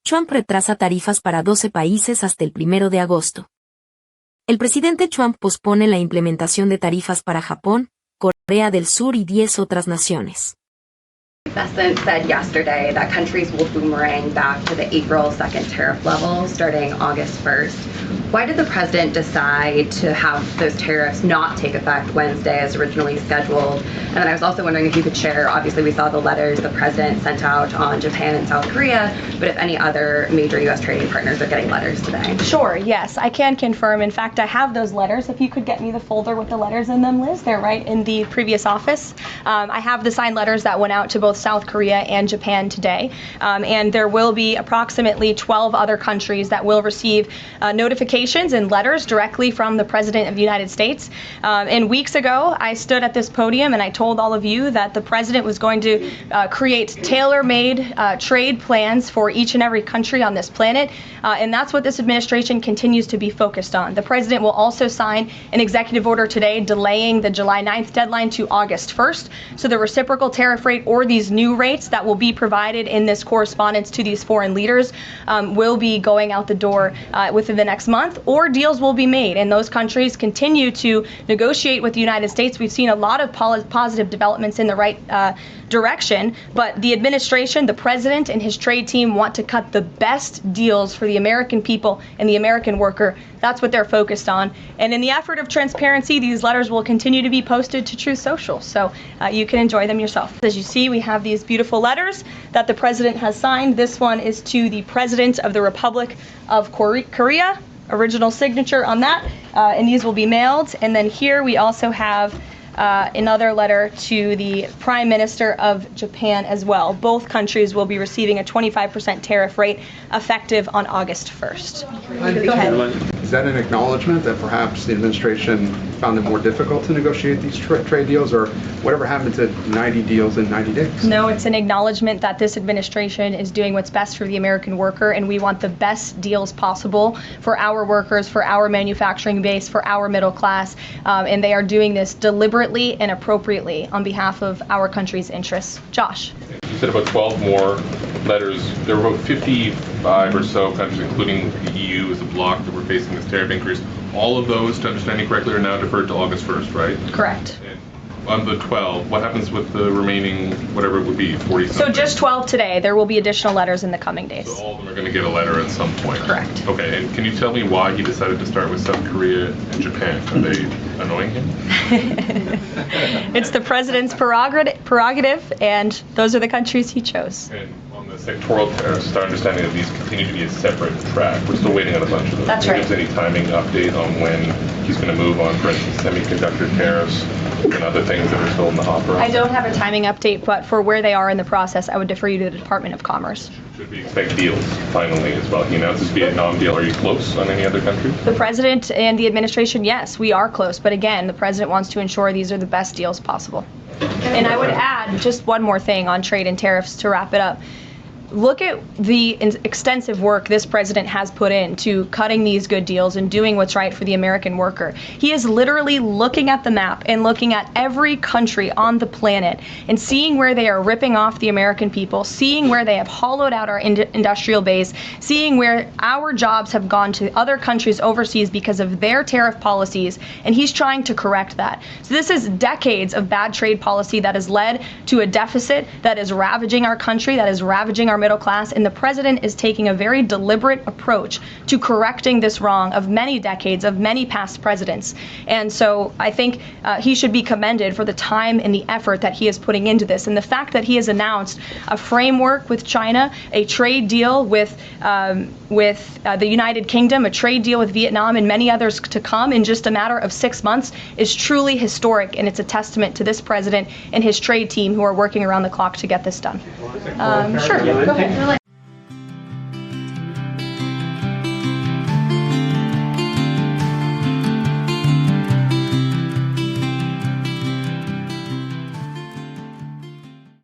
Trump retrasa tarifas para 12 países hasta el 1 de agosto. El presidente Trump pospone la implementación de tarifas para Japón, Corea del Sur y 10 otras naciones. President said yesterday that countries will boomerang back to the April 2nd tariff level starting August 1st. Why did the president decide to have those tariffs not take effect Wednesday as originally scheduled? And then I was also wondering if you could share, obviously we saw the letters the president sent out on Japan and South Korea, but if any other major U.S. trading partners are getting letters today. Sure, yes, I can confirm. In fact, I have those letters. If you could get me the folder with the letters in them, Liz, they're right in the previous office. I have the signed letters that went out to both South Korea and Japan today, and there will be approximately 12 other countries that will receive notifications and letters directly from the President of the United States. And weeks ago, I stood at this podium and I told all of you that the President was going to create tailor-made trade plans for each and every country on this planet, and that's what this administration continues to be focused on. The President will also sign an executive order today delaying the July 9th deadline to August 1st, so the reciprocal tariff rate or these new rates that will be provided in this correspondence to these foreign leaders will be going out the door within the next month, or deals will be made, and those countries continue to negotiate with the United States. We've seen a lot of positive developments in the right direction, but the administration, the president and his trade team want to cut the best deals for the American people and the American worker. That's what they're focused on. And in the effort of transparency, these letters will continue to be posted to Truth Social, so you can enjoy them yourself. As you see, we have these beautiful letters that the president has signed. This one is to the President of the Republic of Korea, original signature on that, and these will be mailed. And then here we also have another letter to the Prime Minister of Japan as well. Both countries will be receiving a 25% tariff rate effective on August 1st. Go ahead. Is that an acknowledgement that perhaps the administration found it more difficult to negotiate these trade deals, or whatever happened to 90 deals in 90 days? No, it's an acknowledgement that this administration is doing what's best for the American worker, and we want the best deals possible for our workers, for our manufacturing base, for our middle class, and they are doing this deliberately and appropriately on behalf of our country's interests. Josh. You said about 12 more letters. There were about 55 or so countries, including the EU as a bloc, that were facing this tariff increase. All of those, to understand me correctly, are now deferred to August 1st, right? Correct. And on the 12, what happens with the remaining, whatever it would be, 40 something? So just 12 today. There will be additional letters in the coming days. So all of them are going to get a letter at some point? Correct. Okay, and can you tell me why he decided to start with South Korea and Japan? Are they annoying him? It's the president's prerogative, and those are the countries he chose. And on the sectoral tariffs, it's our understanding that these continue to be a separate track. We're still waiting on a bunch of them. That's right. Is there any timing update on when he's going to move on, for instance, semiconductor tariffs and other things that are still in the hopper? I don't have a timing update, but for where they are in the process, I would defer you to the Department of Commerce. Should we expect deals finally as well? He announced this Vietnam deal. Are you close on any other countries? The president and the administration, yes, we are close. But again, the president wants to ensure these are the best deals possible. And I would add just one more thing on trade and tariffs to wrap it up. Look at the extensive work this president has put into cutting these good deals and doing what's right for the American worker. He is literally looking at the map and looking at every country on the planet and seeing where they are ripping off the American people, seeing where they have hollowed out our industrial base, seeing where our jobs have gone to other countries overseas because of their tariff policies, and he's trying to correct that. So this is decades of bad trade policy that has led to a deficit that is ravaging our country, that is ravaging our middle class, and the president is taking a very deliberate approach to correcting this wrong of many decades, of many past presidents. And so I think he should be commended for the time and the effort that he is putting into this, and the fact that he has announced a framework with China, a trade deal with the United Kingdom, a trade deal with Vietnam, and many others to come in just a matter of 6 months is truly historic, and it's a testament to this president and his trade team who are working around the clock to get this done. Sure. Go ahead.